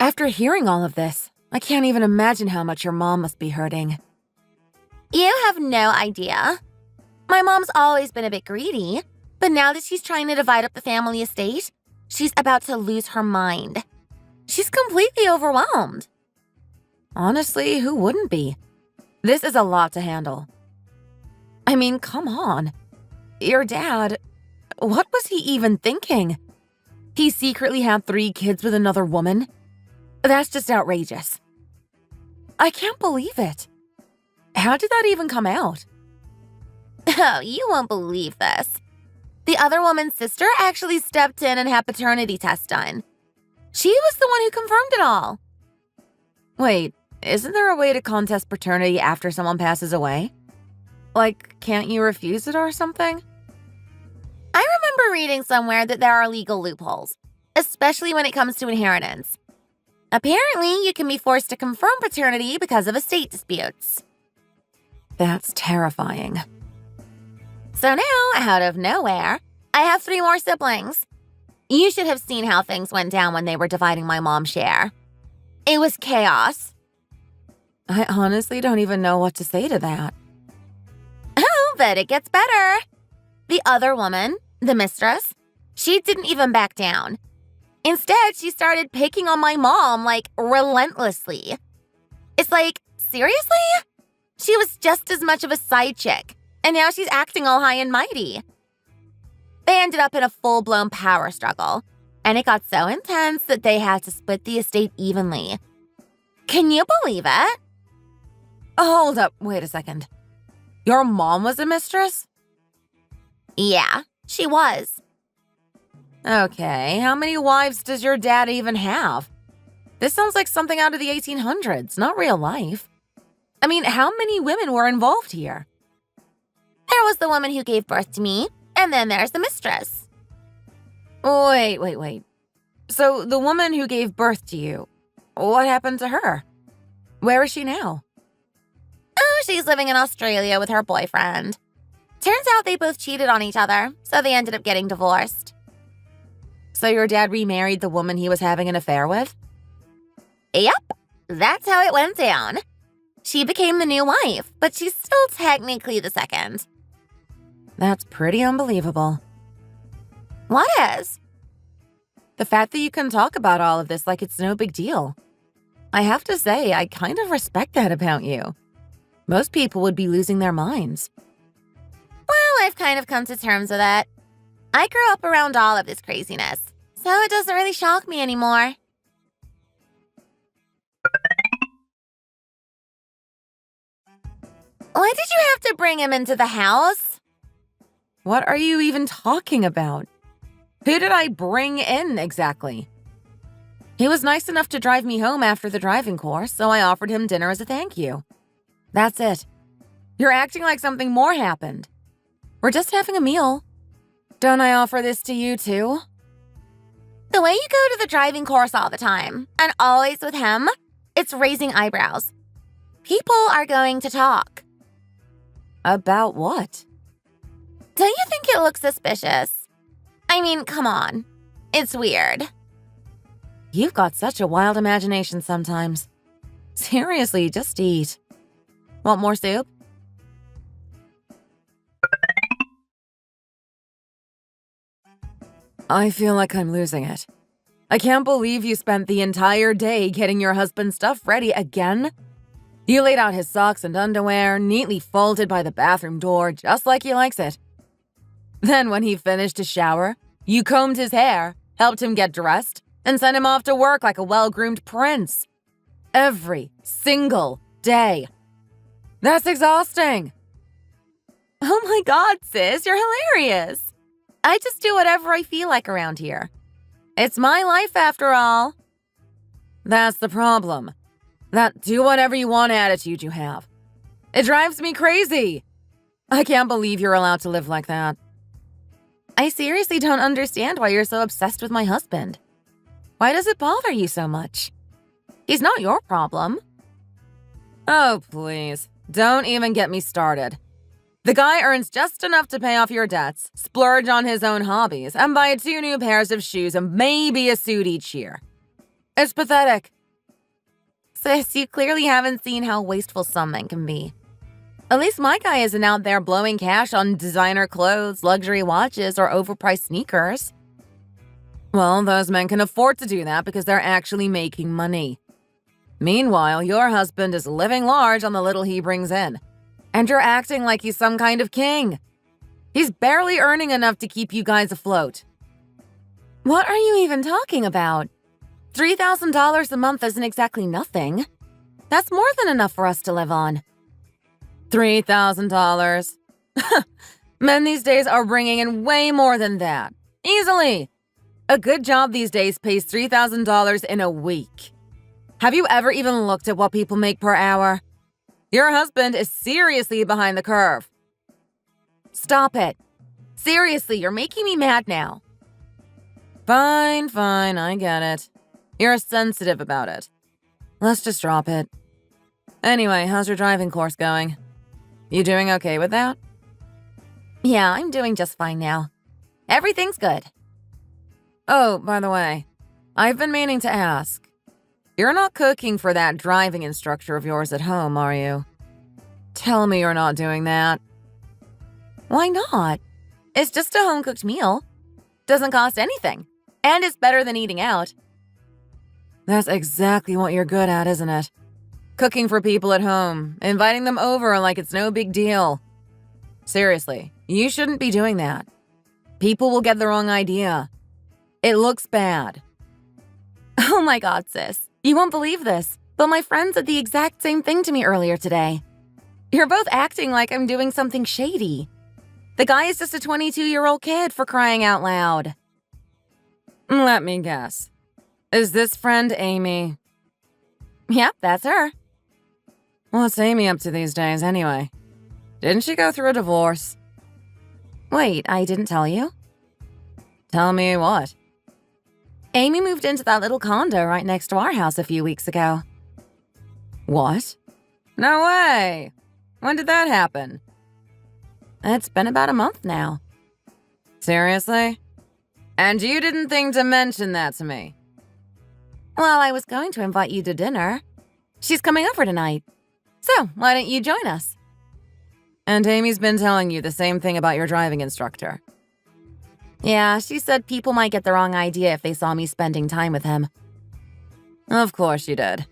After hearing all of this, I can't even imagine how much your mom must be hurting. You have no idea. My mom's always been a bit greedy, but now that she's trying to divide up the family estate, she's about to lose her mind. She's completely overwhelmed. Honestly, who wouldn't be? This is a lot to handle. I mean, come on. Your dad, what was he even thinking? He secretly had 3 kids with another woman? That's just outrageous. I can't believe it. How did that even come out? Oh, you won't believe this. The other woman's sister actually stepped in and had paternity tests done. She was the one who confirmed it all. Wait, isn't there a way to contest paternity after someone passes away? Like, can't you refuse it or something? I remember reading somewhere that there are legal loopholes, especially when it comes to inheritance. Apparently, you can be forced to confirm paternity because of estate disputes. That's terrifying. So now, out of nowhere, I have 3 more siblings. You should have seen how things went down when they were dividing my mom's share. It was chaos. I honestly don't even know what to say to that. Oh, but it gets better. The other woman, the mistress, she didn't even back down. Instead, she started picking on my mom, like, relentlessly. It's like, seriously? She was just as much of a side chick, and now she's acting all high and mighty. They ended up in a full-blown power struggle, and it got so intense that they had to split the estate evenly. Can you believe it? Hold up, wait a second. Your mom was a mistress? Yeah, she was. Okay, how many wives does your dad even have? This sounds like something out of the 1800s, not real life. I mean, how many women were involved here? There was the woman who gave birth to me, and then there's the mistress. Wait. So the woman who gave birth to you, what happened to her? Where is she now? Oh, she's living in Australia with her boyfriend. Turns out they both cheated on each other, so they ended up getting divorced. So your dad remarried the woman he was having an affair with? Yep, that's how it went down. She became the new wife, but she's still technically the second. That's pretty unbelievable. What is? The fact that you can talk about all of this like it's no big deal. I have to say, I kind of respect that about you. Most people would be losing their minds. Well, I've kind of come to terms with it. I grew up around all of this craziness, so it doesn't really shock me anymore. Why did you have to bring him into the house? What are you even talking about? Who did I bring in exactly? He was nice enough to drive me home after the driving course, so I offered him dinner as a thank you. That's it. You're acting like something more happened. We're just having a meal. Don't I offer this to you too? The way you go to the driving course all the time, and always with him, it's raising eyebrows. People are going to talk. About what? Don't you think it looks suspicious? I mean, come on. It's weird. You've got such a wild imagination sometimes. Seriously, just eat. Want more soup? I feel like I'm losing it. I can't believe you spent the entire day getting your husband's stuff ready again. You laid out his socks and underwear, neatly folded by the bathroom door, just like he likes it. Then when he finished his shower, you combed his hair, helped him get dressed, and sent him off to work like a well-groomed prince. Every single day. That's exhausting. Oh my God, sis, you're hilarious. I just do whatever I feel like around here. It's my life after all. That's the problem. That do whatever you want attitude you have. It drives me crazy. I can't believe you're allowed to live like that. I seriously don't understand why you're so obsessed with my husband. Why does it bother you so much? He's not your problem. Oh, please. Don't even get me started. The guy earns just enough to pay off your debts, splurge on his own hobbies, and buy 2 new pairs of shoes and maybe a suit each year. It's pathetic. Sis, you clearly haven't seen how wasteful some men can be. At least my guy isn't out there blowing cash on designer clothes, luxury watches, or overpriced sneakers. Well, those men can afford to do that because they're actually making money. Meanwhile, your husband is living large on the little he brings in. And you're acting like he's some kind of king. He's barely earning enough to keep you guys afloat. What are you even talking about? $3,000 a month isn't exactly nothing. That's more than enough for us to live on. $3,000. Men these days are bringing in way more than that. Easily. A good job these days pays $3,000 in a week. Have you ever even looked at what people make per hour? Your husband is seriously behind the curve. Stop it. Seriously, you're making me mad now. Fine, I get it. You're sensitive about it. Let's just drop it. Anyway, how's your driving course going? You doing okay with that? Yeah, I'm doing just fine now. Everything's good. Oh, by the way, I've been meaning to ask. You're not cooking for that driving instructor of yours at home, are you? Tell me you're not doing that. Why not? It's just a home-cooked meal. Doesn't cost anything. And it's better than eating out. That's exactly what you're good at, isn't it? Cooking for people at home, inviting them over like it's no big deal. Seriously, you shouldn't be doing that. People will get the wrong idea. It looks bad. Oh my God, sis. You won't believe this, but my friend said the exact same thing to me earlier today. You're both acting like I'm doing something shady. The guy is just a 22-year-old kid, for crying out loud. Let me guess. Is this friend Amy? Yep, that's her. What's Amy up to these days, anyway? Didn't she go through a divorce? Wait, I didn't tell you? Tell me what? Amy moved into that little condo right next to our house a few weeks ago. What? No way! When did that happen? It's been about a month now. Seriously? And you didn't think to mention that to me? Well, I was going to invite you to dinner. She's coming over tonight. So, why don't you join us? And Amy's been telling you the same thing about your driving instructor. Yeah, she said people might get the wrong idea if they saw me spending time with him. Of course she did.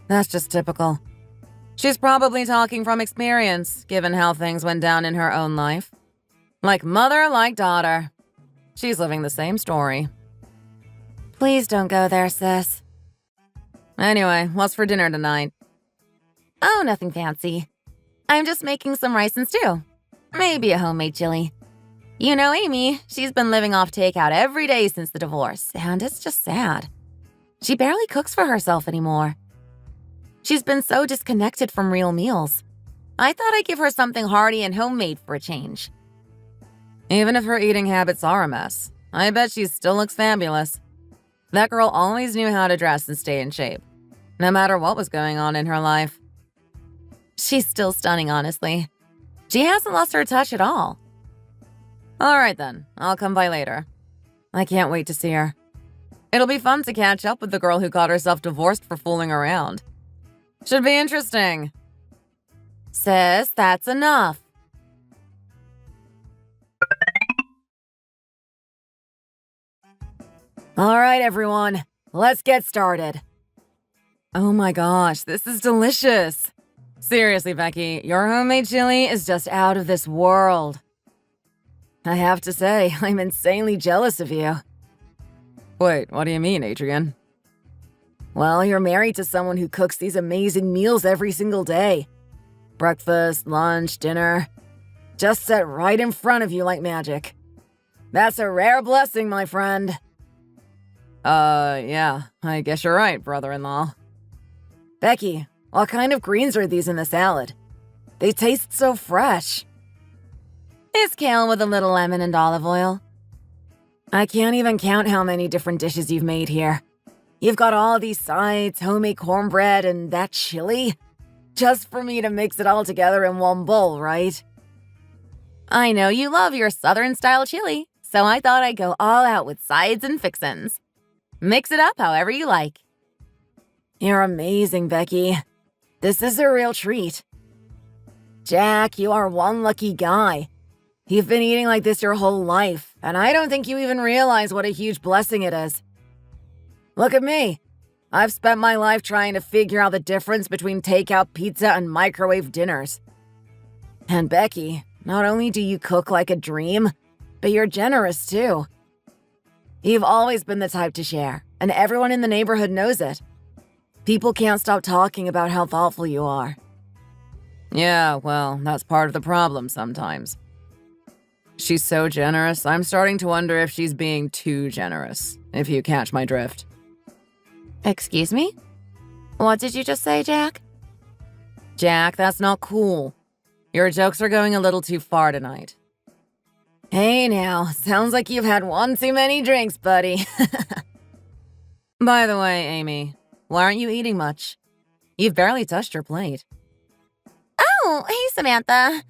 That's just typical. She's probably talking from experience, given how things went down in her own life. Like mother, like daughter. She's living the same story. Please don't go there, sis. Anyway, what's for dinner tonight? Oh, nothing fancy. I'm just making some rice and stew. Maybe a homemade chili. You know Amy, she's been living off takeout every day since the divorce, and it's just sad. She barely cooks for herself anymore. She's been so disconnected from real meals. I thought I'd give her something hearty and homemade for a change. Even if her eating habits are a mess, I bet she still looks fabulous. That girl always knew how to dress and stay in shape, no matter what was going on in her life. She's still stunning, honestly. She hasn't lost her touch at all. All right then, I'll come by later. I can't wait to see her. It'll be fun to catch up with the girl who got herself divorced for fooling around. Should be interesting. Sis, that's enough. All right, everyone, let's get started. Oh my gosh, this is delicious. Seriously, Becky, your homemade chili is just out of this world. I have to say, I'm insanely jealous of you. Wait, what do you mean, Adrian? Well, you're married to someone who cooks these amazing meals every single day. Breakfast, lunch, dinner. Just set right in front of you like magic. That's a rare blessing, my friend. Yeah, I guess you're right, brother-in-law. Becky, what kind of greens are these in the salad? They taste so fresh. It's kale with a little lemon and olive oil. I can't even count how many different dishes you've made here. You've got all these sides, homemade cornbread, and that chili. Just for me to mix it all together in one bowl, right? I know you love your Southern-style chili, so I thought I'd go all out with sides and fixins'. Mix it up however you like. You're amazing, Becky. This is a real treat. Jack, you are one lucky guy. You've been eating like this your whole life, and I don't think you even realize what a huge blessing it is. Look at me. I've spent my life trying to figure out the difference between takeout pizza and microwave dinners. And Becky, not only do you cook like a dream, but you're generous too. You've always been the type to share, and everyone in the neighborhood knows it. People can't stop talking about how thoughtful you are. Yeah, well, that's part of the problem sometimes. She's so generous, I'm starting to wonder if she's being too generous, if you catch my drift. Excuse me? What did you just say, Jack? Jack, that's not cool. Your jokes are going a little too far tonight. Hey now, sounds like you've had one too many drinks, buddy. By the way, Amy, why aren't you eating much? You've barely touched your plate. Oh, hey, Samantha.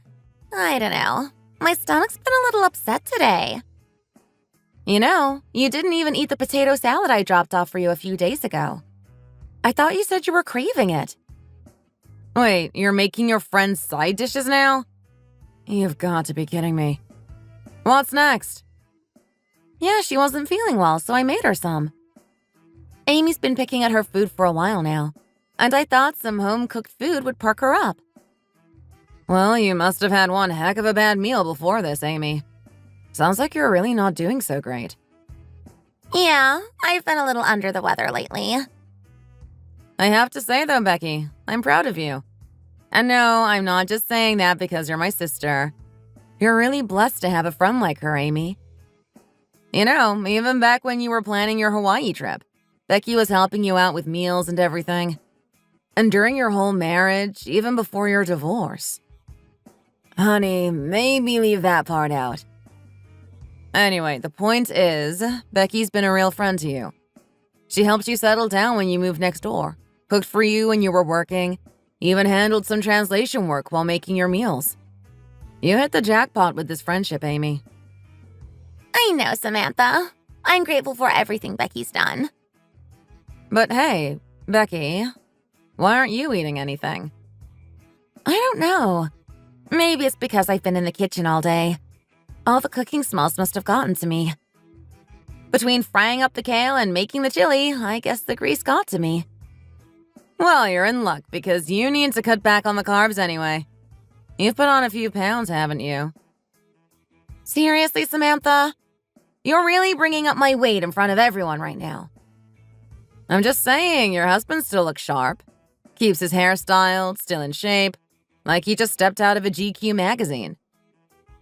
I don't know. My stomach's been a little upset today. You know, you didn't even eat the potato salad I dropped off for you a few days ago. I thought you said you were craving it. Wait, you're making your friends side dishes now? You've got to be kidding me. What's next? Yeah, she wasn't feeling well, so I made her some. Amy's been picking at her food for a while now, and I thought some home-cooked food would perk her up. Well, you must have had one heck of a bad meal before this, Amy. Sounds like you're really not doing so great. Yeah, I've been a little under the weather lately. I have to say, though, Becky, I'm proud of you. And no, I'm not just saying that because you're my sister. You're really blessed to have a friend like her, Amy. You know, even back when you were planning your Hawaii trip, Becky was helping you out with meals and everything. And during your whole marriage, even before your divorce. Honey, maybe leave that part out. Anyway, the point is, Becky's been a real friend to you. She helped you settle down when you moved next door, cooked for you when you were working, even handled some translation work while making your meals. You hit the jackpot with this friendship, Amy. I know, Samantha. I'm grateful for everything Becky's done. But hey, Becky, why aren't you eating anything? I don't know. Maybe it's because I've been in the kitchen all day. All the cooking smells must have gotten to me. Between frying up the kale and making the chili, I guess the grease got to me. Well, you're in luck because you need to cut back on the carbs anyway. You've put on a few pounds, haven't you? Seriously, Samantha? You're really bringing up my weight in front of everyone right now. I'm just saying, your husband still looks sharp. Keeps his hair styled, still in shape, like he just stepped out of a GQ magazine.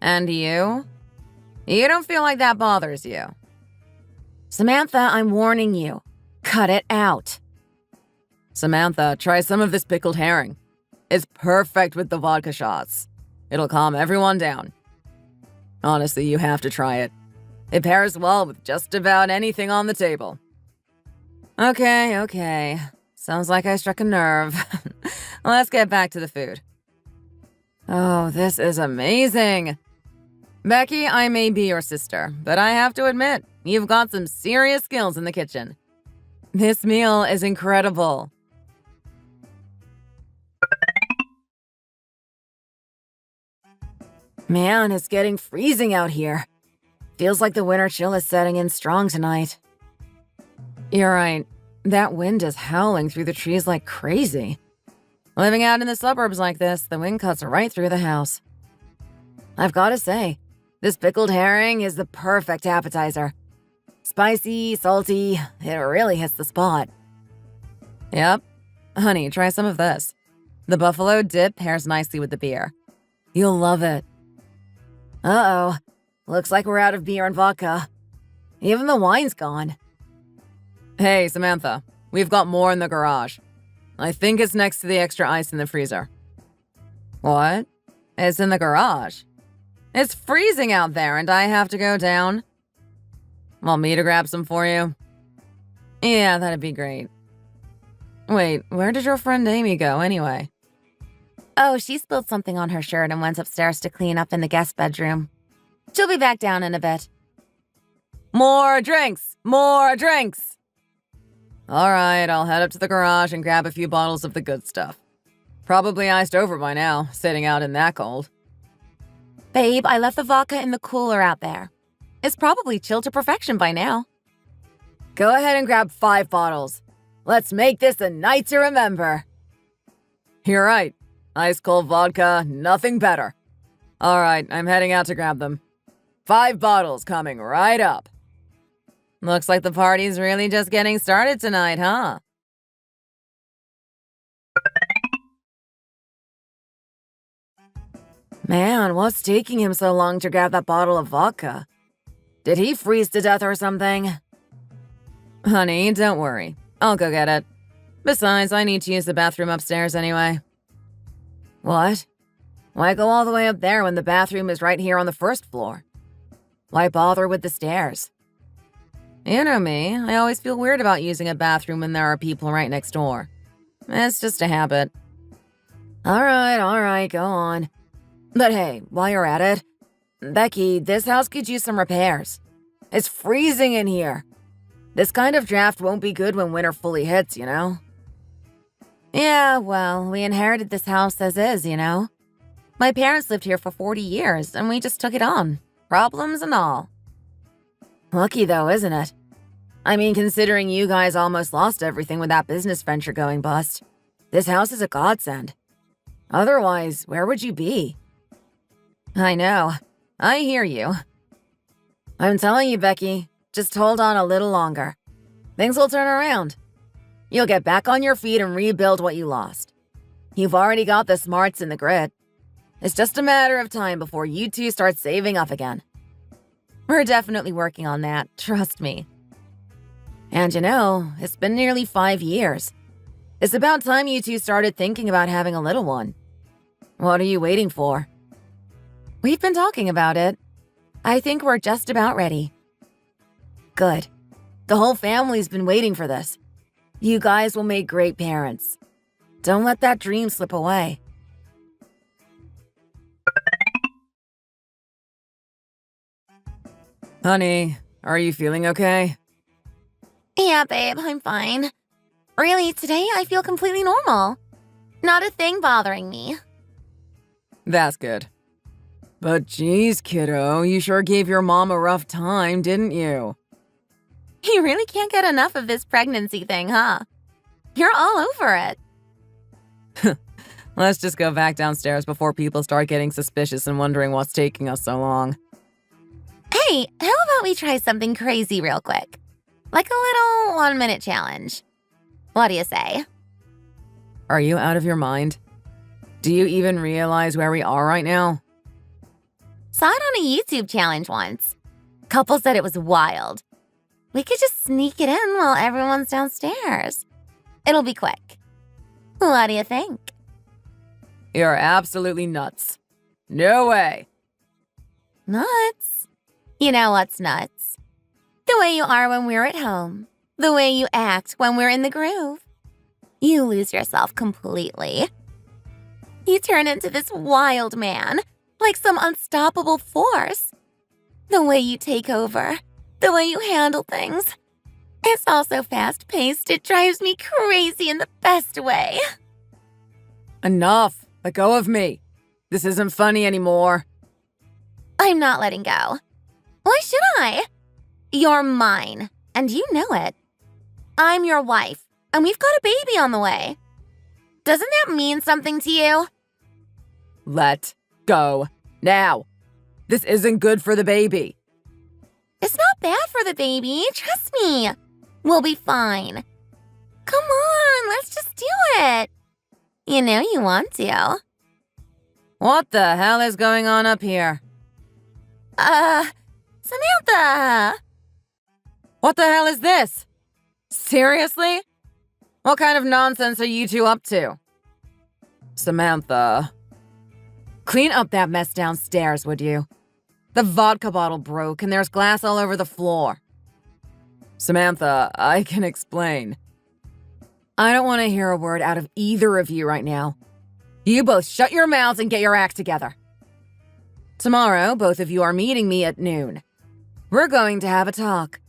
And you? You don't feel like that bothers you. Samantha, I'm warning you. Cut it out. Samantha, try some of this pickled herring. It's perfect with the vodka shots. It'll calm everyone down. Honestly, you have to try it. It pairs well with just about anything on the table. Okay. Sounds like I struck a nerve. Let's get back to the food. Oh, this is amazing. Becky, I may be your sister, but I have to admit, you've got some serious skills in the kitchen. This meal is incredible. Man, it's getting freezing out here. Feels like the winter chill is setting in strong tonight. You're right. That wind is howling through the trees like crazy. Living out in the suburbs like this, the wind cuts right through the house. I've got to say, this pickled herring is the perfect appetizer. Spicy, salty, it really hits the spot. Yep. Honey, try some of this. The buffalo dip pairs nicely with the beer. You'll love it. Uh-oh. Looks like we're out of beer and vodka. Even the wine's gone. Hey, Samantha. We've got more in the garage. I think it's next to the extra ice in the freezer. What? It's in the garage? It's freezing out there and I have to go down? Want me to grab some for you? Yeah, that'd be great. Wait, where did your friend Amy go anyway? Oh, she spilled something on her shirt and went upstairs to clean up in the guest bedroom. She'll be back down in a bit. More drinks! More drinks! All right, I'll head up to the garage and grab a few bottles of the good stuff. Probably iced over by now, sitting out in that cold. Babe, I left the vodka in the cooler out there. It's probably chilled to perfection by now. Go ahead and grab 5 bottles. Let's make this a night to remember. You're right. Ice cold vodka, nothing better. All right, I'm heading out to grab them. 5 bottles coming right up. Looks like the party's really just getting started tonight, huh? Man, what's taking him so long to grab that bottle of vodka? Did he freeze to death or something? Honey, don't worry. I'll go get it. Besides, I need to use the bathroom upstairs anyway. What? Why go all the way up there when the bathroom is right here on the first floor? Why bother with the stairs? You know me, I always feel weird about using a bathroom when there are people right next door. It's just a habit. All right, go on. But hey, while you're at it, Becky, this house could use some repairs. It's freezing in here. This kind of draft won't be good when winter fully hits, you know? Yeah, well, we inherited this house as is, you know? My parents lived here for 40 years, and we just took it on. Problems and all. Lucky though, isn't it? I mean, considering you guys almost lost everything with that business venture going bust, this house is a godsend. Otherwise, where would you be? I know. I hear you. I'm telling you, Becky, just hold on a little longer. Things will turn around. You'll get back on your feet and rebuild what you lost. You've already got the smarts and the grit. It's just a matter of time before you two start saving up again. We're definitely working on that, trust me. And you know, it's been nearly 5 years. It's about time you two started thinking about having a little one. What are you waiting for? We've been talking about it. I think we're just about ready. Good. The whole family's been waiting for this. You guys will make great parents. Don't let that dream slip away. Honey, are you feeling okay? Yeah, babe, I'm fine. Really, today I feel completely normal. Not a thing bothering me. That's good. But geez, kiddo, you sure gave your mom a rough time, didn't you? You really can't get enough of this pregnancy thing, huh? You're all over it. Let's just go back downstairs before people start getting suspicious and wondering what's taking us so long. Hey, how about we try something crazy real quick? Like a little 1-minute challenge. What do you say? Are you out of your mind? Do you even realize where we are right now? Saw it on a YouTube challenge once. Couple said it was wild. We could just sneak it in while everyone's downstairs. It'll be quick. What do you think? You're absolutely nuts. No way. Nuts? You know what's nuts? The way you are when we're at home. The way you act when we're in the groove. You lose yourself completely. You turn into this wild man, like some unstoppable force. The way you take over, the way you handle things. It's all so fast-paced, it drives me crazy in the best way. Enough. Let go of me. This isn't funny anymore. I'm not letting go. Why should I? You're mine, and you know it. I'm your wife, and we've got a baby on the way. Doesn't that mean something to you? Let go. Now. This isn't good for the baby. It's not bad for the baby, trust me. We'll be fine. Come on, let's just do it. You know you want to. What the hell is going on up here? Samantha! What the hell is this? Seriously? What kind of nonsense are you two up to? Samantha. Clean up that mess downstairs, would you? The vodka bottle broke and there's glass all over the floor. Samantha, I can explain. I don't want to hear a word out of either of you right now. You both shut your mouths and get your act together. Tomorrow, both of you are meeting me at noon. We're going to have a talk.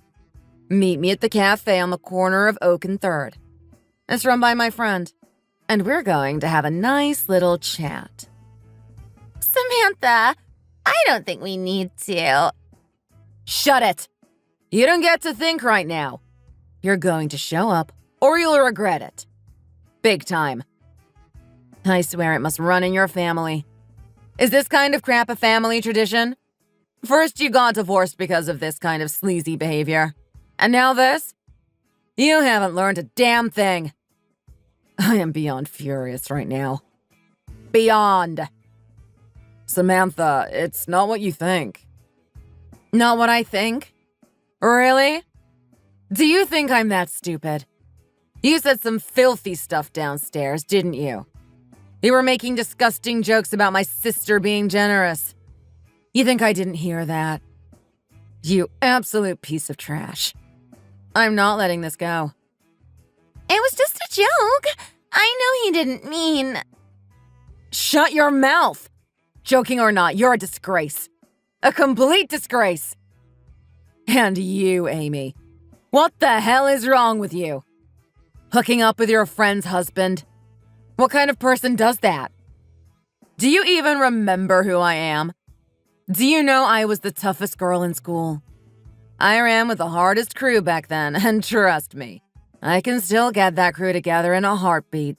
Meet me at the cafe on the corner of Oak and 3rd. It's run by my friend, and we're going to have a nice little chat. Samantha, I don't think we need to. Shut it! You don't get to think right now. You're going to show up, or you'll regret it. Big time. I swear it must run in your family. Is this kind of crap a family tradition? First you got divorced because of this kind of sleazy behavior. And now this? You haven't learned a damn thing. I am beyond furious right now. Beyond. Samantha, it's not what you think. Not what I think? Really? Do you think I'm that stupid? You said some filthy stuff downstairs, didn't you? You were making disgusting jokes about my sister being generous. You think I didn't hear that? You absolute piece of trash. I'm not letting this go. It was just a joke. I know he didn't mean... Shut your mouth! Joking or not, you're a disgrace. A complete disgrace. And you, Amy. What the hell is wrong with you? Hooking up with your friend's husband? What kind of person does that? Do you even remember who I am? Do you know I was the toughest girl in school? I ran with the hardest crew back then, and trust me, I can still get that crew together in a heartbeat.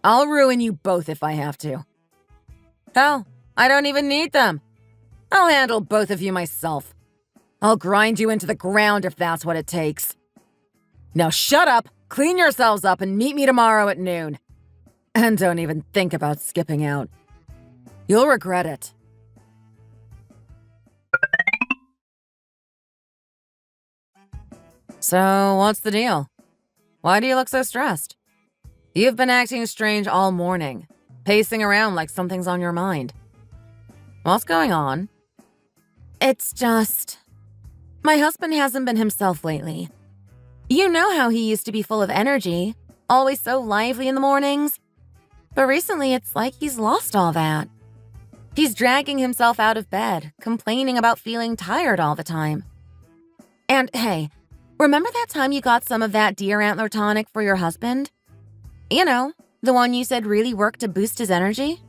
I'll ruin you both if I have to. Hell, I don't even need them. I'll handle both of you myself. I'll grind you into the ground if that's what it takes. Now shut up, clean yourselves up, and meet me tomorrow at noon. And don't even think about skipping out. You'll regret it. So, what's the deal? Why do you look so stressed? You've been acting strange all morning, pacing around like something's on your mind. What's going on? It's just... my husband hasn't been himself lately. You know how he used to be full of energy, always so lively in the mornings? But recently, it's like he's lost all that. He's dragging himself out of bed, complaining about feeling tired all the time. And hey, remember that time you got some of that deer antler tonic for your husband? You know, the one you said really worked to boost his energy?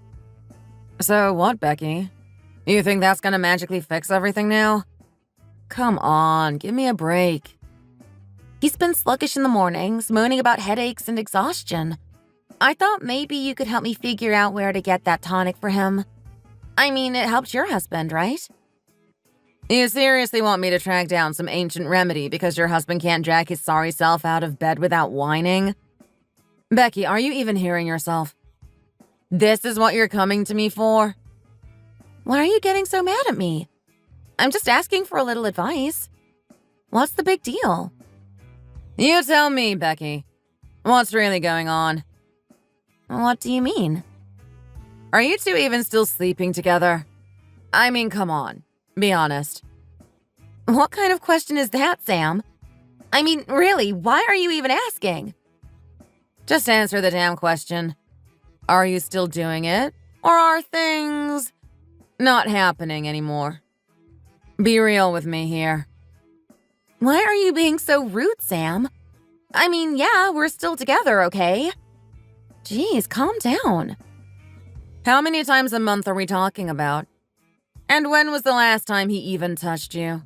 So what, Becky? You think that's gonna magically fix everything now? Come on, give me a break. He's been sluggish in the mornings, moaning about headaches and exhaustion. I thought maybe you could help me figure out where to get that tonic for him. I mean, it helps your husband, right? You seriously want me to track down some ancient remedy because your husband can't drag his sorry self out of bed without whining? Becky, are you even hearing yourself? This is what you're coming to me for? Why are you getting so mad at me? I'm just asking for a little advice. What's the big deal? You tell me, Becky. What's really going on? What do you mean? Are you two even still sleeping together? I mean, come on. Be honest. What kind of question is that, Sam? I mean, really, why are you even asking? Just answer the damn question. Are you still doing it? Or are things not happening anymore? Be real with me here. Why are you being so rude, Sam? I mean, yeah, we're still together, okay? Jeez, calm down. How many times a month are we talking about? And when was the last time he even touched you?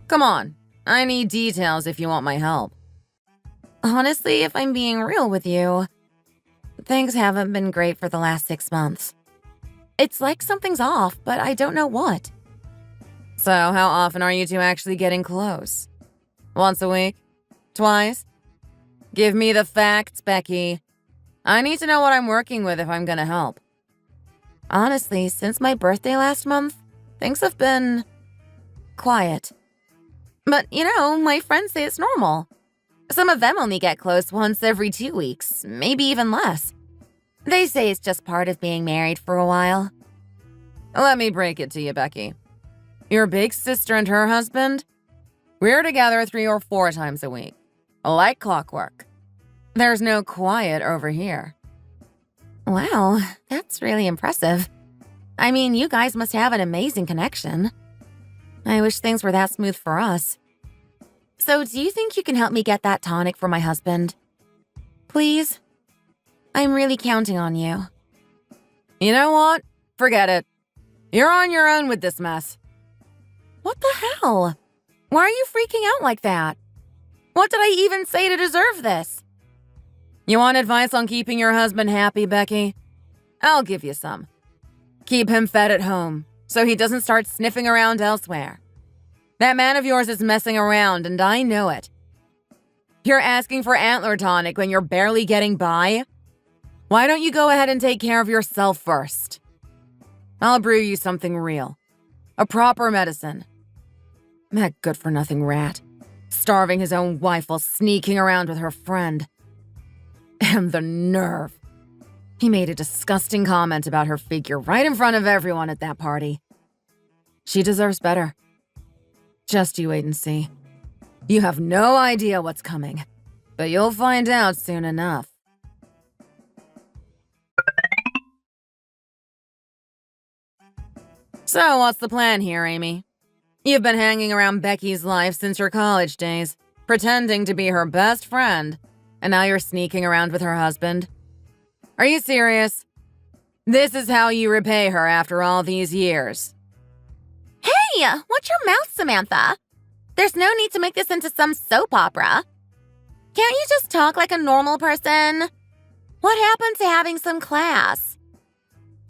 Come on, I need details if you want my help. Honestly, if I'm being real with you, things haven't been great for the last 6 months. It's like something's off, but I don't know what. So how often are you two actually getting close? Once a week? Twice? Give me the facts, Becky. I need to know what I'm working with if I'm gonna help. Honestly, since my birthday last month, things have been quiet. But, you know, my friends say it's normal. Some of them only get close once every 2 weeks, maybe even less. They say it's just part of being married for a while. Let me break it to you, Becky. Your big sister and her husband? We're together 3 or 4 times a week. Like clockwork. There's no quiet over here. Wow, that's really impressive. I mean, you guys must have an amazing connection. I wish things were that smooth for us. So do you think you can help me get that tonic for my husband? Please? I'm really counting on you. You know what? Forget it. You're on your own with this mess. What the hell? Why are you freaking out like that? What did I even say to deserve this? You want advice on keeping your husband happy, Becky? I'll give you some. Keep him fed at home, so he doesn't start sniffing around elsewhere. That man of yours is messing around, and I know it. You're asking for antler tonic when you're barely getting by? Why don't you go ahead and take care of yourself first? I'll brew you something real. A proper medicine. That good-for-nothing rat. Starving his own wife while sneaking around with her friend. And the nerve. He made a disgusting comment about her figure right in front of everyone at that party. She deserves better. Just you wait and see. You have no idea what's coming, but you'll find out soon enough. So, what's the plan here, Amy? You've been hanging around Becky's life since your college days, pretending to be her best friend, and now you're sneaking around with her husband. Are you serious? This is how you repay her after all these years. Hey, watch your mouth, Samantha. There's no need to make this into some soap opera. Can't you just talk like a normal person? What happened to having some class?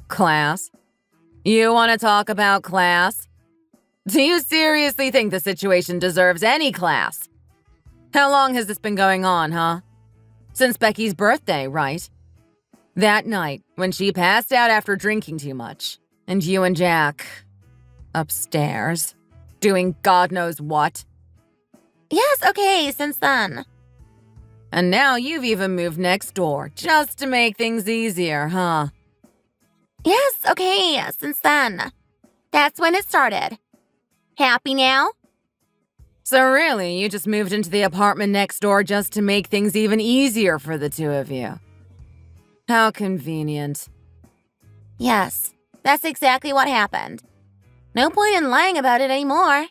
Class? You want to talk about class? Do you seriously think the situation deserves any class? How long has this been going on, huh? Since Becky's birthday, right? That night, when she passed out after drinking too much, and you and Jack upstairs, doing God knows what. Yes, okay, since then. And now you've even moved next door, just to make things easier, huh? Yes, okay, since then. That's when it started. Happy now? So really, you just moved into the apartment next door just to make things even easier for the two of you. How convenient. Yes, that's exactly what happened. No point in lying about it anymore.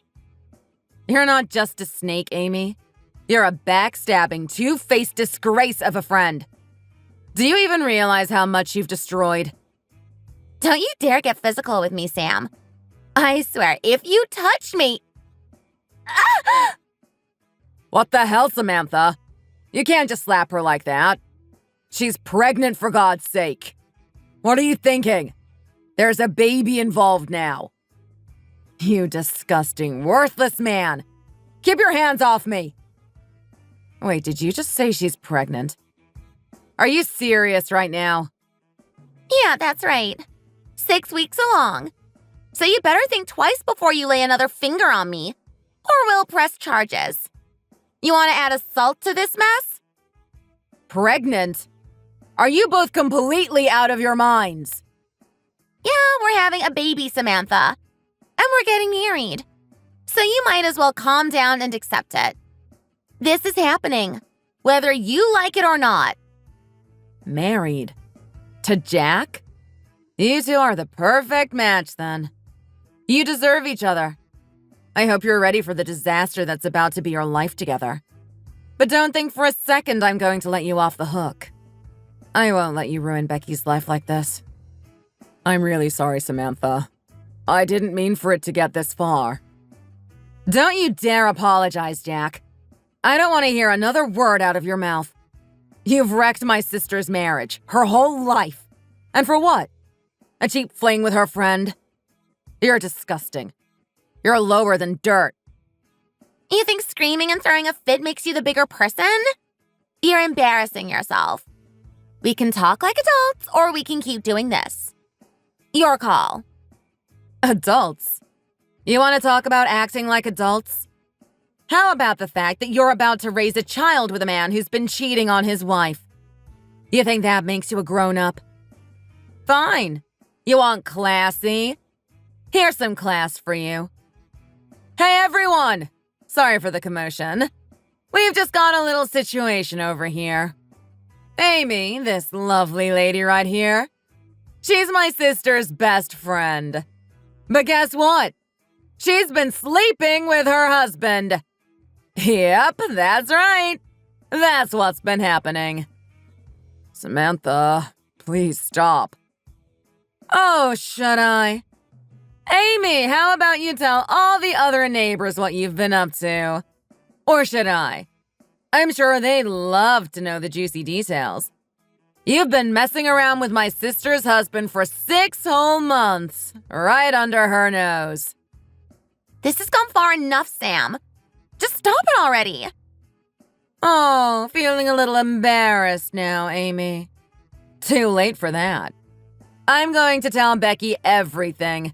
You're not just a snake, Amy. You're a backstabbing, two-faced disgrace of a friend. Do you even realize how much you've destroyed? Don't you dare get physical with me, Sam. I swear, if you touch me... What the hell, Samantha? You can't just slap her like that. She's pregnant, for God's sake. What are you thinking? There's a baby involved now. You disgusting, worthless man. Keep your hands off me. Wait, did you just say she's pregnant? Are you serious right now? Yeah, that's right. 6 weeks along. So you better think twice before you lay another finger on me, or we'll press charges. You want to add assault to this mess? Pregnant? Are you both completely out of your minds? Yeah, we're having a baby, Samantha. And we're getting married. So you might as well calm down and accept it. This is happening, whether you like it or not. Married? To Jack? You two are the perfect match, then. You deserve each other. I hope you're ready for the disaster that's about to be your life together. But don't think for a second I'm going to let you off the hook. I won't let you ruin Becky's life like this. I'm really sorry, Samantha. I didn't mean for it to get this far. Don't you dare apologize, Jack. I don't want to hear another word out of your mouth. You've wrecked my sister's marriage, her whole life. And for what? A cheap fling with her friend? You're disgusting. You're lower than dirt. You think screaming and throwing a fit makes you the bigger person? You're embarrassing yourself. We can talk like adults, or we can keep doing this. Your call. Adults? You want to talk about acting like adults? How about the fact that you're about to raise a child with a man who's been cheating on his wife? You think that makes you a grown-up? Fine. You want classy? Here's some class for you. Hey, everyone! Sorry for the commotion. We've just got a little situation over here. Amy, this lovely lady right here, she's my sister's best friend. But guess what? She's been sleeping with her husband. Yep, that's right. That's what's been happening. Samantha, please stop. Oh, should I? Amy, how about you tell all the other neighbors what you've been up to? Or should I? I'm sure they'd love to know the juicy details. You've been messing around with my sister's husband for 6 whole months, right under her nose. This has gone far enough, Sam. Just stop it already. Oh, feeling a little embarrassed now, Amy. Too late for that. I'm going to tell Becky everything.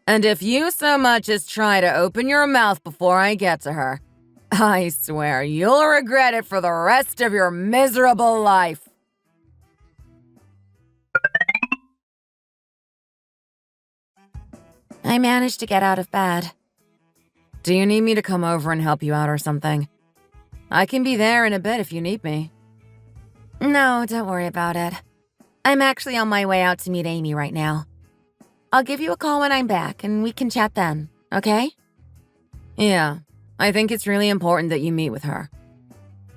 And if you so much as try to open your mouth before I get to her, I swear you'll regret it for the rest of your miserable life. I managed to get out of bed. Do you need me to come over and help you out or something? I can be there in a bit if you need me. No, don't worry about it. I'm actually on my way out to meet Amy right now. I'll give you a call when I'm back and we can chat then, okay? Yeah, I think it's really important that you meet with her.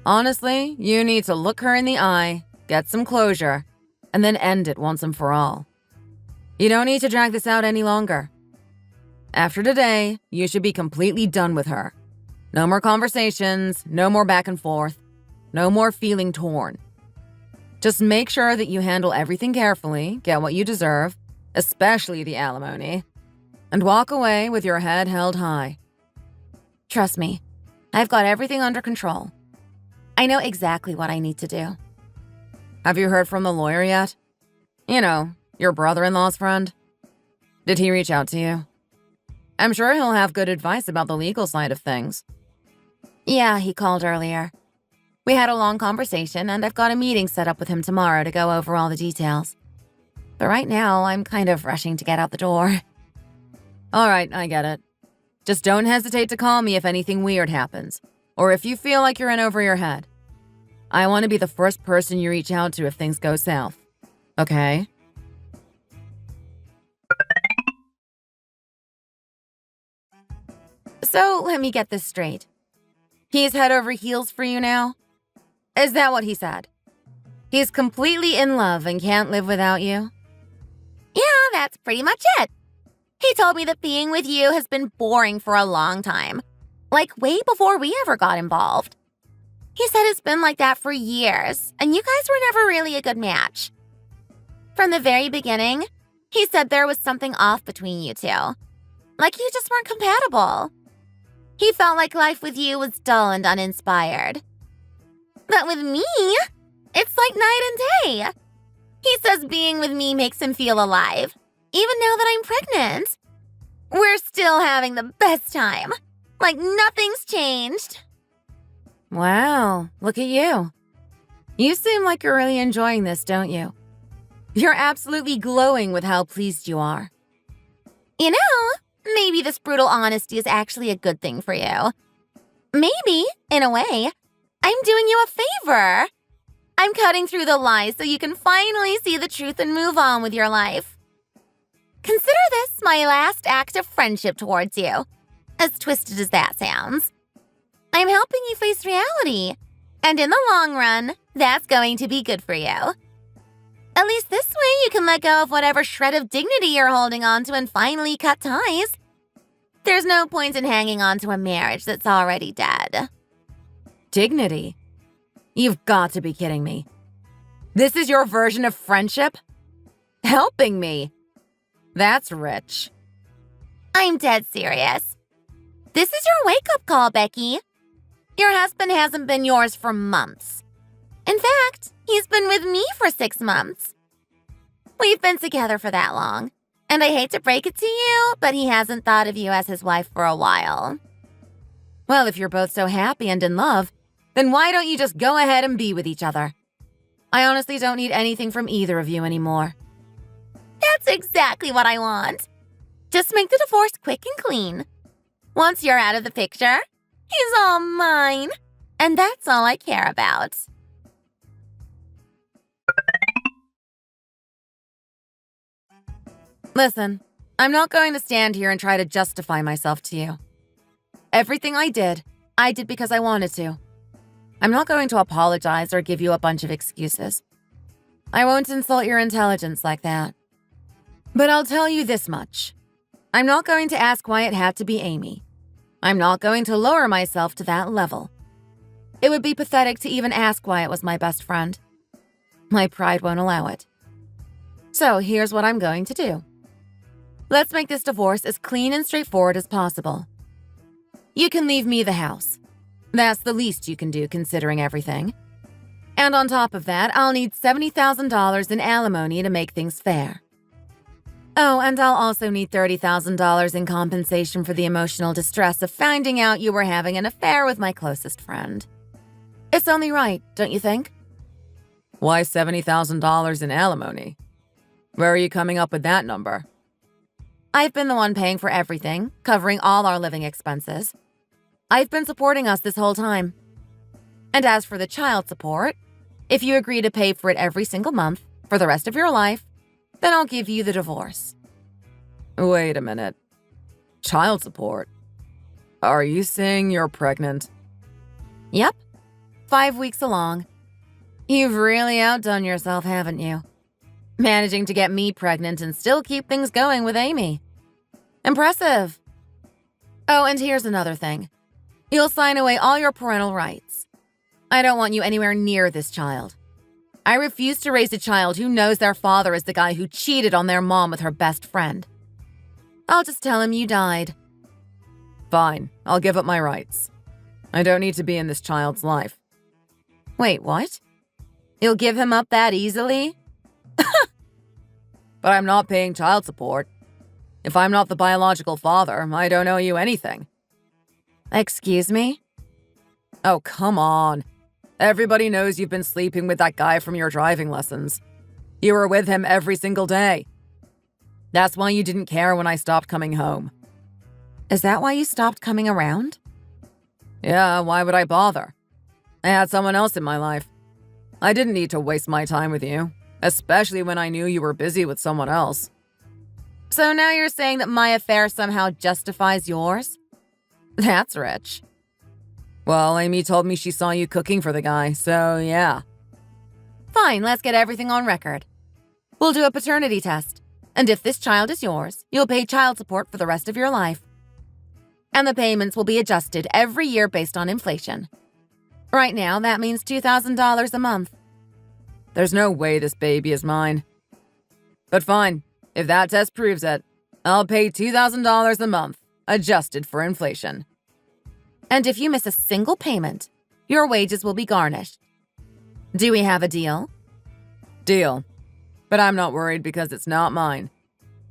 Honestly, you need to look her in the eye, get some closure, and then end it once and for all. You don't need to drag this out any longer. After today, you should be completely done with her. No more conversations, no more back and forth, no more feeling torn. Just make sure that you handle everything carefully, get what you deserve, especially the alimony, and walk away with your head held high. Trust me, I've got everything under control. I know exactly what I need to do. Have you heard from the lawyer yet? You know, your brother-in-law's friend. Did he reach out to you? I'm sure he'll have good advice about the legal side of things. Yeah, he called earlier. We had a long conversation, and I've got a meeting set up with him tomorrow to go over all the details. But right now, I'm kind of rushing to get out the door. All right, I get it. Just don't hesitate to call me if anything weird happens, or if you feel like you're in over your head. I want to be the first person you reach out to if things go south. Okay? So, let me get this straight. He's head over heels for you now? Is that what he said? He's completely in love and can't live without you? Yeah, that's pretty much it. He told me that being with you has been boring for a long time. Like way before we ever got involved. He said it's been like that for years, and you guys were never really a good match. From the very beginning, he said there was something off between you two. Like you just weren't compatible. He felt like life with you was dull and uninspired. But with me, it's like night and day. He says being with me makes him feel alive, even now that I'm pregnant. We're still having the best time. Like nothing's changed. Wow, look at you. You seem like you're really enjoying this, don't you? You're absolutely glowing with how pleased you are. You know, maybe this brutal honesty is actually a good thing for you. Maybe, in a way, I'm doing you a favor. I'm cutting through the lies so you can finally see the truth and move on with your life. Consider this my last act of friendship towards you, as twisted as that sounds. I'm helping you face reality, and in the long run, that's going to be good for you. At least this way you can let go of whatever shred of dignity you're holding on to and finally cut ties. There's no point in hanging on to a marriage that's already dead. Dignity? You've got to be kidding me. This is your version of friendship? Helping me? That's rich. I'm dead serious. This is your wake-up call, Becky. Your husband hasn't been yours for months. In fact, he's been with me for 6 months. We've been together for that long, and I hate to break it to you, but he hasn't thought of you as his wife for a while. Well, if you're both so happy and in love, then why don't you just go ahead and be with each other? I honestly don't need anything from either of you anymore. That's exactly what I want. Just make the divorce quick and clean. Once you're out of the picture, he's all mine. And that's all I care about. Listen, I'm not going to stand here and try to justify myself to you. Everything I did I did because I wanted to. I'm not going to apologize or give you a bunch of excuses. I won't insult your intelligence like that. But I'll tell you this much. I'm not going to ask why it had to be Amy. I'm not going to lower myself to that level. It would be pathetic to even ask why it was my best friend. My pride won't allow it. So here's what I'm going to do. Let's make this divorce as clean and straightforward as possible. You can leave me the house. That's the least you can do considering everything. And on top of that, I'll need $70,000 in alimony to make things fair. Oh, and I'll also need $30,000 in compensation for the emotional distress of finding out you were having an affair with my closest friend. It's only right, don't you think? Why $70,000 in alimony? Where are you coming up with that number? I've been the one paying for everything, covering all our living expenses. I've been supporting us this whole time. And as for the child support, if you agree to pay for it every single month for the rest of your life, then I'll give you the divorce. Wait a minute. Child support? Are you saying you're pregnant? Yep. 5 weeks along. You've really outdone yourself, haven't you? Managing to get me pregnant and still keep things going with Amy. Impressive. Oh, and here's another thing. You'll sign away all your parental rights. I don't want you anywhere near this child. I refuse to raise a child who knows their father is the guy who cheated on their mom with her best friend. I'll just tell him you died. Fine, I'll give up my rights. I don't need to be in this child's life. Wait, what? You'll give him up that easily? But I'm not paying child support. If I'm not the biological father, I don't owe you anything. Excuse me? Oh, come on. Everybody knows you've been sleeping with that guy from your driving lessons. You were with him every single day. That's why you didn't care when I stopped coming home. Is that why you stopped coming around? Yeah, why would I bother? I had someone else in my life. I didn't need to waste my time with you, especially when I knew you were busy with someone else. So now you're saying that my affair somehow justifies yours? That's rich. Well, Amy told me she saw you cooking for the guy, so yeah. Fine, let's get everything on record. We'll do a paternity test, and if this child is yours, you'll pay child support for the rest of your life. And the payments will be adjusted every year based on inflation. Right now, that means $2,000 a month. There's no way this baby is mine. But fine, if that test proves it, I'll pay $2,000 a month, adjusted for inflation. And if you miss a single payment, your wages will be garnished. Do we have a deal? Deal. But I'm not worried because it's not mine.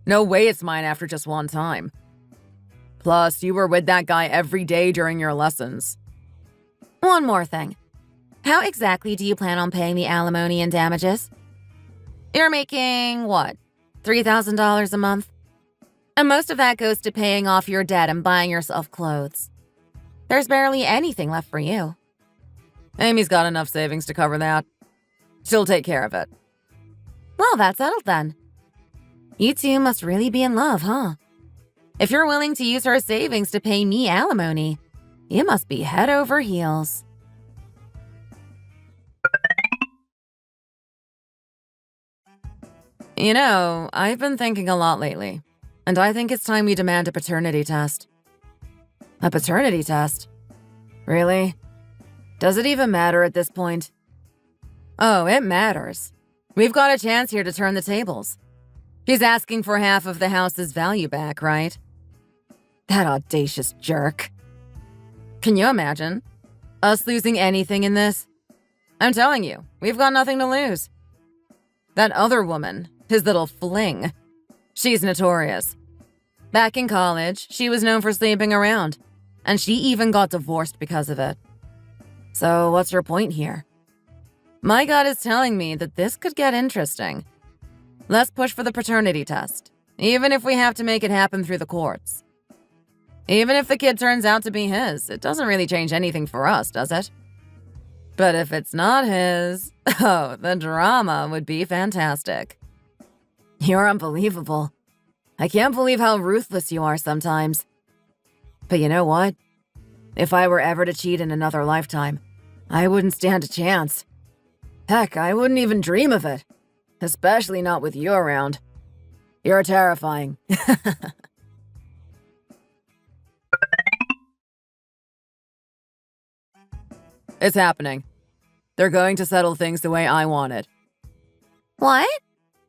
No way it's mine after just one time. Plus, you were with that guy every day during your lessons. One more thing. How exactly do you plan on paying the alimony and damages? You're making, what, $3,000 a month? And most of that goes to paying off your debt and buying yourself clothes. There's barely anything left for you. Amy's got enough savings to cover that. She'll take care of it. Well, that's settled then. You two must really be in love, huh? If you're willing to use her savings to pay me alimony, you must be head over heels. You know, I've been thinking a lot lately, and I think it's time we demand a paternity test. A paternity test? Really? Does it even matter at this point? Oh, it matters. We've got a chance here to turn the tables. He's asking for half of the house's value back, right? That audacious jerk. Can you imagine? Us losing anything in this? I'm telling you, we've got nothing to lose. That other woman, his little fling, she's notorious. Back in college, she was known for sleeping around, and she even got divorced because of it. So what's your point here? My gut is telling me that this could get interesting. Let's push for the paternity test, even if we have to make it happen through the courts. Even if the kid turns out to be his, it doesn't really change anything for us, does it? But if it's not his, oh, the drama would be fantastic. You're unbelievable. I can't believe how ruthless you are sometimes. But you know what? If I were ever to cheat in another lifetime, I wouldn't stand a chance. Heck, I wouldn't even dream of it. Especially not with you around. You're terrifying. It's happening. They're going to settle things the way I want it. What?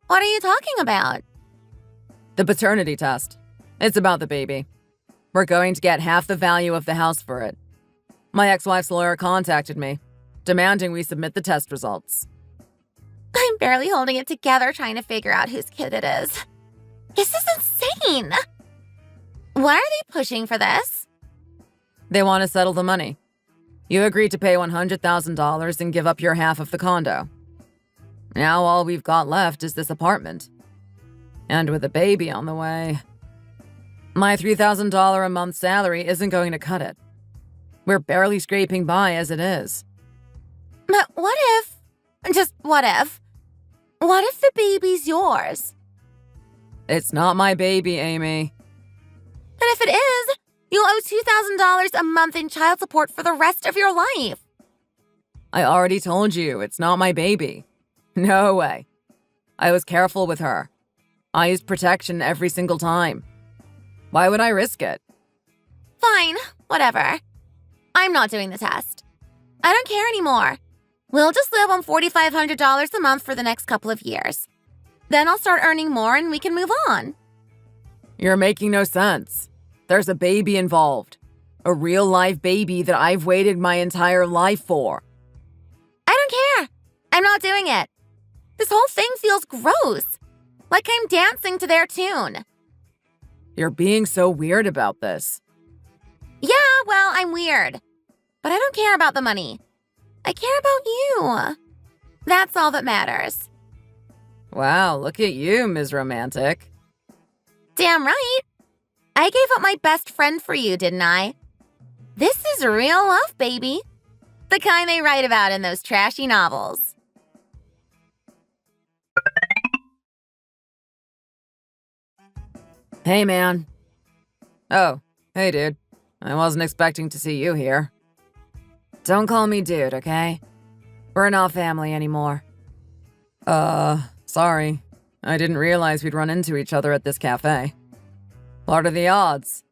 What are you talking about? The paternity test. It's about the baby. We're going to get half the value of the house for it. My ex-wife's lawyer contacted me, demanding we submit the test results. I'm barely holding it together trying to figure out whose kid it is. This is insane! Why are they pushing for this? They want to settle the money. You agreed to pay $100,000 and give up your half of the condo. Now all we've got left is this apartment. And with a baby on the way, my $3,000 a month salary isn't going to cut it. We're barely scraping by as it is. But what if the baby's yours? It's not my baby, Amy. But if it is, you'll owe $2,000 a month in child support for the rest of your life. I already told you, it's not my baby. No way. I was careful with her. I used protection every single time. Why would I risk it? Fine, whatever. I'm not doing the test. I don't care anymore. We'll just live on $4,500 a month for the next couple of years. Then I'll start earning more and we can move on. You're making no sense. There's a baby involved. A real live baby that I've waited my entire life for. I don't care. I'm not doing it. This whole thing feels gross. Like I'm dancing to their tune. You're being so weird about this. Yeah, well, I'm weird. But I don't care about the money. I care about you. That's all that matters. Wow, look at you, Ms. Romantic. Damn right. I gave up my best friend for you, didn't I? This is real love, baby. The kind they write about in those trashy novels. Hey, man. Oh, hey, dude. I wasn't expecting to see you here. Don't call me dude, okay? We're not family anymore. Sorry. I didn't realize we'd run into each other at this cafe. What are the odds?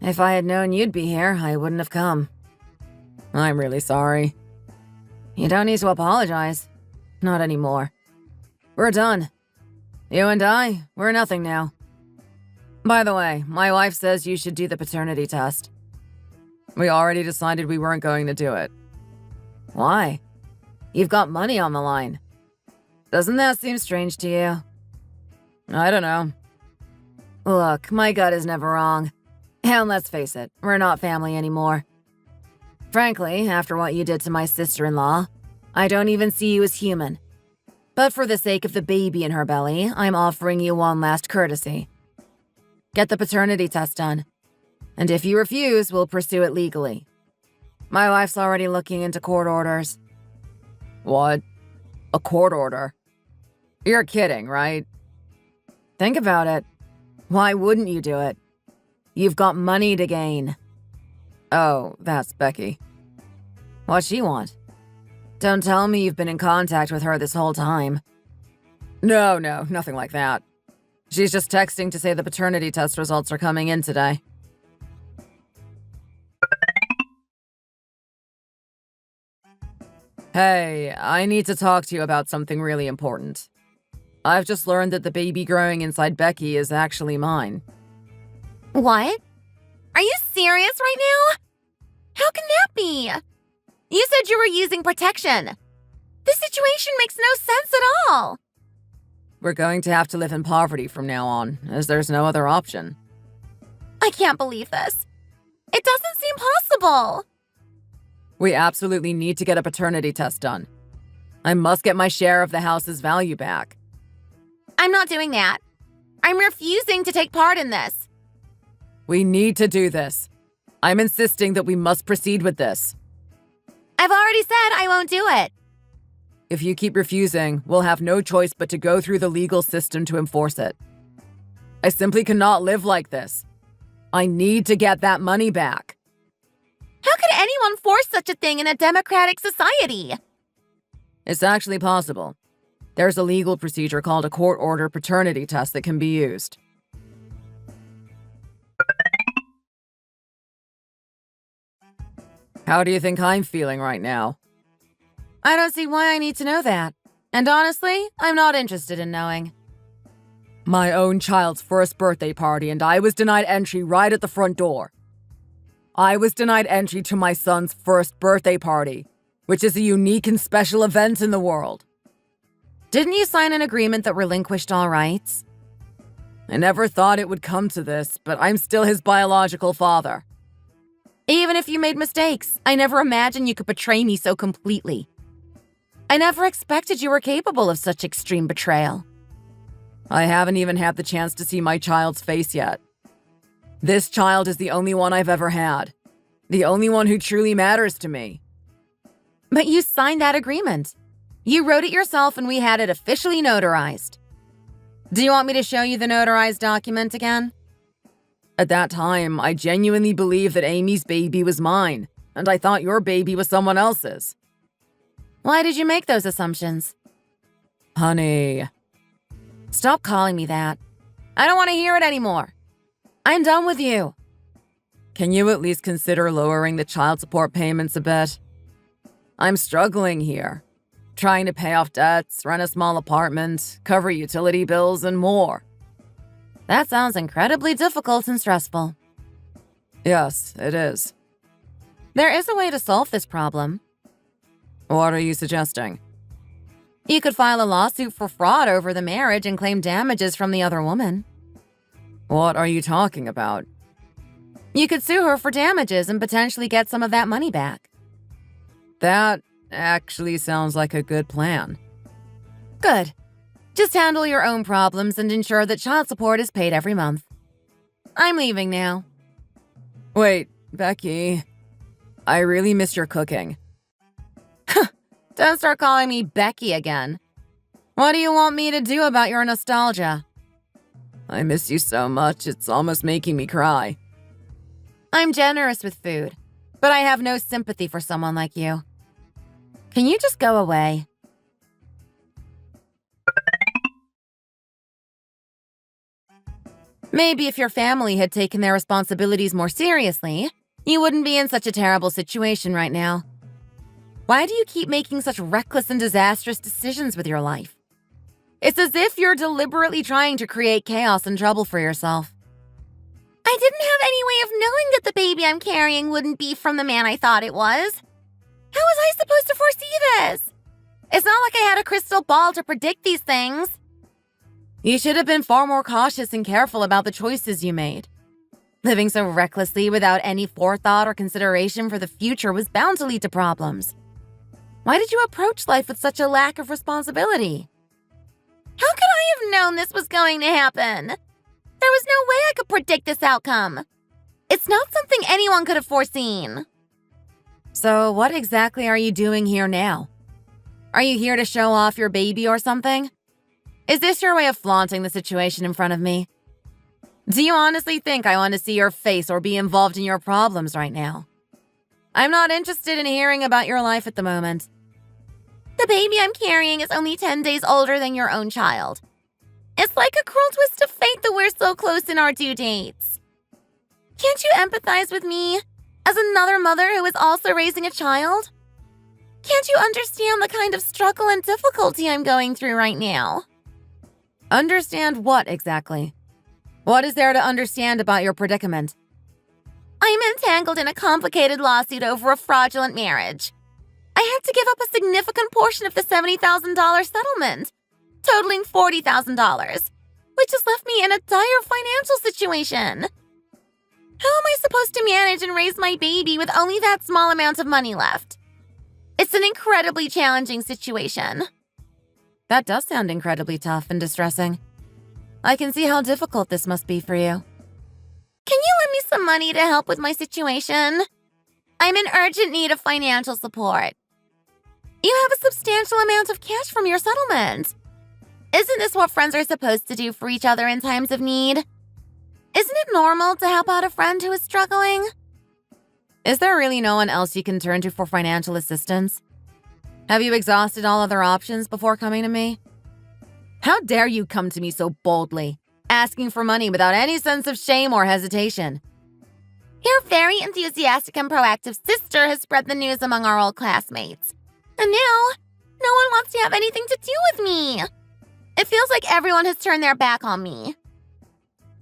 If I had known you'd be here, I wouldn't have come. I'm really sorry. You don't need to apologize. Not anymore. We're done. You and I, we're nothing now. By the way, my wife says you should do the paternity test. We already decided we weren't going to do it. Why? You've got money on the line. Doesn't that seem strange to you? I don't know. Look, my gut is never wrong. And let's face it, we're not family anymore. Frankly, after what you did to my sister-in-law, I don't even see you as human. But for the sake of the baby in her belly, I'm offering you one last courtesy. Get the paternity test done. And if you refuse, we'll pursue it legally. My wife's already looking into court orders. What? A court order? You're kidding, right? Think about it. Why wouldn't you do it? You've got money to gain. Oh, that's Becky. What's she want? Don't tell me you've been in contact with her this whole time. No, nothing like that. She's just texting to say the paternity test results are coming in today. Hey, I need to talk to you about something really important. I've just learned that the baby growing inside Becky is actually mine. What? Are you serious right now? How can that be? You said you were using protection. This situation makes no sense at all. We're going to have to live in poverty from now on, as there's no other option. I can't believe this. It doesn't seem possible. We absolutely need to get a paternity test done. I must get my share of the house's value back. I'm not doing that. I'm refusing to take part in this. We need to do this. I'm insisting that we must proceed with this. I've already said I won't do it. If you keep refusing, we'll have no choice but to go through the legal system to enforce it. I simply cannot live like this. I need to get that money back. could anyone force such a thing in a democratic society? It's actually possible. There's a legal procedure called a court-order paternity test that can be used. How do you think I'm feeling right now? I don't see why I need to know that. And honestly, I'm not interested in knowing. My own child's first birthday party, and I was denied entry right at the front door. I was denied entry to my son's first birthday party, which is a unique and special event in the world. Didn't you sign an agreement that relinquished all rights? I never thought it would come to this, but I'm still his biological father. Even if you made mistakes, I never imagined you could betray me so completely. I never expected you were capable of such extreme betrayal. I haven't even had the chance to see my child's face yet. This child is the only one I've ever had. The only one who truly matters to me. But you signed that agreement. You wrote it yourself and we had it officially notarized. Do you want me to show you the notarized document again? At that time, I genuinely believed that Amy's baby was mine, and I thought your baby was someone else's. Why did you make those assumptions? Honey. Stop calling me that. I don't want to hear it anymore. I'm done with you. Can you at least consider lowering the child support payments a bit? I'm struggling here, trying to pay off debts, rent a small apartment, cover utility bills, and more. That sounds incredibly difficult and stressful. Yes, it is. There is a way to solve this problem. What are you suggesting? You could file a lawsuit for fraud over the marriage and claim damages from the other woman. What are you talking about? You could sue her for damages and potentially get some of that money back. That actually sounds like a good plan. Good. Just handle your own problems and ensure that child support is paid every month. I'm leaving now. Wait, Becky. I really miss your cooking. Don't start calling me Becky again. What do you want me to do about your nostalgia? I miss you so much, it's almost making me cry. I'm generous with food, but I have no sympathy for someone like you. Can you just go away? Maybe if your family had taken their responsibilities more seriously, you wouldn't be in such a terrible situation right now. Why do you keep making such reckless and disastrous decisions with your life? It's as if you're deliberately trying to create chaos and trouble for yourself. I didn't have any way of knowing that the baby I'm carrying wouldn't be from the man I thought it was. How was I supposed to foresee this? It's not like I had a crystal ball to predict these things. You should have been far more cautious and careful about the choices you made. Living so recklessly without any forethought or consideration for the future was bound to lead to problems. Why did you approach life with such a lack of responsibility? How could I have known this was going to happen? There was no way I could predict this outcome. It's not something anyone could have foreseen. So what exactly are you doing here now? Are you here to show off your baby or something? Is this your way of flaunting the situation in front of me? Do you honestly think I want to see your face or be involved in your problems right now? I'm not interested in hearing about your life at the moment. The baby I'm carrying is only 10 days older than your own child. It's like a cruel twist of fate that we're so close in our due dates. Can't you empathize with me as another mother who is also raising a child? Can't you understand the kind of struggle and difficulty I'm going through right now? Understand what exactly? What is there to understand about your predicament? I'm entangled in a complicated lawsuit over a fraudulent marriage. I had to give up a significant portion of the $70,000 settlement, totaling $40,000, which has left me in a dire financial situation. How am I supposed to manage and raise my baby with only that small amount of money left? It's an incredibly challenging situation. That does sound incredibly tough and distressing. I can see how difficult this must be for you. Can you lend me some money to help with my situation? I'm in urgent need of financial support. You have a substantial amount of cash from your settlement. Isn't this what friends are supposed to do for each other in times of need? Isn't it normal to help out a friend who is struggling? Is there really no one else you can turn to for financial assistance? Have you exhausted all other options before coming to me? How dare you come to me so boldly, asking for money without any sense of shame or hesitation? Your very enthusiastic and proactive sister has spread the news among our old classmates. And now, no one wants to have anything to do with me. It feels like everyone has turned their back on me.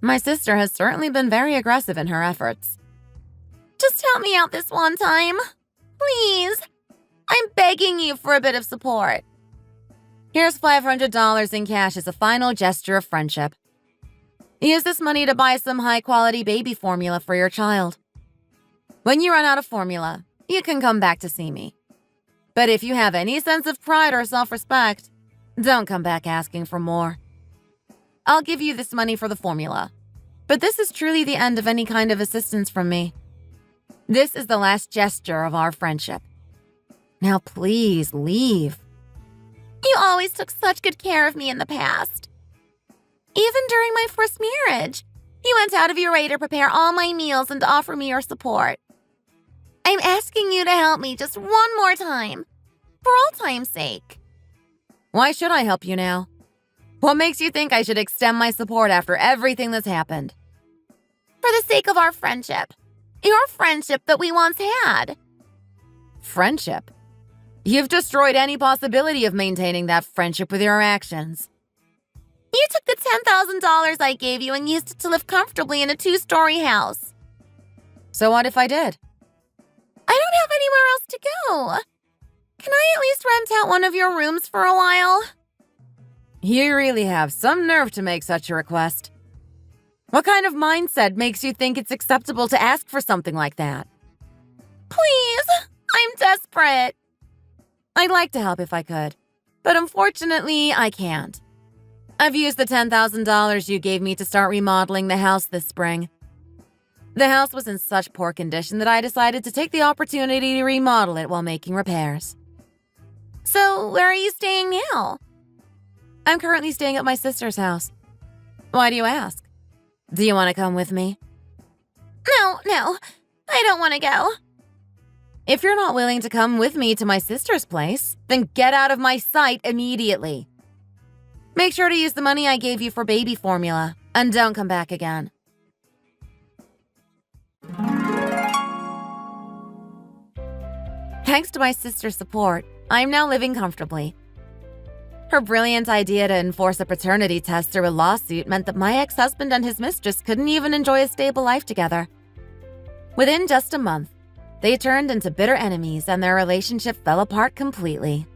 My sister has certainly been very aggressive in her efforts. Just help me out this one time. Please. I'm begging you for a bit of support. Here's $500 in cash as a final gesture of friendship. Use this money to buy some high-quality baby formula for your child. When you run out of formula, you can come back to see me. But if you have any sense of pride or self-respect, don't come back asking for more. I'll give you this money for the formula, but this is truly the end of any kind of assistance from me. This is the last gesture of our friendship. Now please leave. You always took such good care of me in the past. Even during my first marriage, you went out of your way to prepare all my meals and to offer me your support. I'm asking you to help me just one more time, for old time's sake. Why should I help you now? What makes you think I should extend my support after everything that's happened? For the sake of our friendship. Your friendship that we once had. Friendship? You've destroyed any possibility of maintaining that friendship with your actions. You took the $10,000 I gave you and used it to live comfortably in a 2-story house. So what if I did? I don't have anywhere else to go. Can I at least rent out one of your rooms for a while? You really have some nerve to make such a request. What kind of mindset makes you think it's acceptable to ask for something like that? Please, I'm desperate. I'd like to help if I could, but unfortunately, I can't. I've used the $10,000 you gave me to start remodeling the house this spring. The house was in such poor condition that I decided to take the opportunity to remodel it while making repairs. So, where are you staying now? I'm currently staying at my sister's house. Why do you ask? Do you want to come with me? No, I don't want to go. If you're not willing to come with me to my sister's place, then get out of my sight immediately. Make sure to use the money I gave you for baby formula, and don't come back again. Thanks to my sister's support, I am now living comfortably. Her brilliant idea to enforce a paternity test through a lawsuit meant that my ex-husband and his mistress couldn't even enjoy a stable life together. Within just a month, they turned into bitter enemies and their relationship fell apart completely.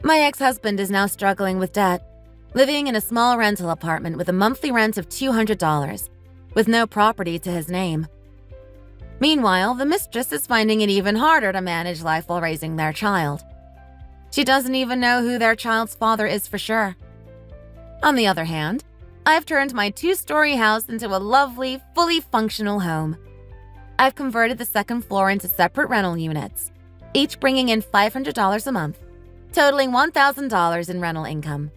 My ex-husband is now struggling with debt, living in a small rental apartment with a monthly rent of $200, with no property to his name. Meanwhile, the mistress is finding it even harder to manage life while raising their child. She doesn't even know who their child's father is for sure. On the other hand, I've turned my 2-story house into a lovely, fully functional home. I've converted the second floor into separate rental units, each bringing in $500 a month, totaling $1,000 in rental income.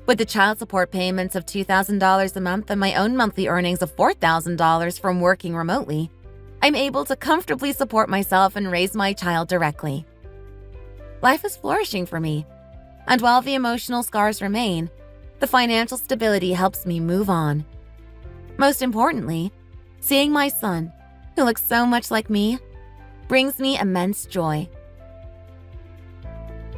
With the child support payments of $2,000 a month and my own monthly earnings of $4,000 from working remotely, I'm able to comfortably support myself and raise my child directly. Life is flourishing for me, and while the emotional scars remain, the financial stability helps me move on. Most importantly, seeing my son, who looks so much like me, brings me immense joy.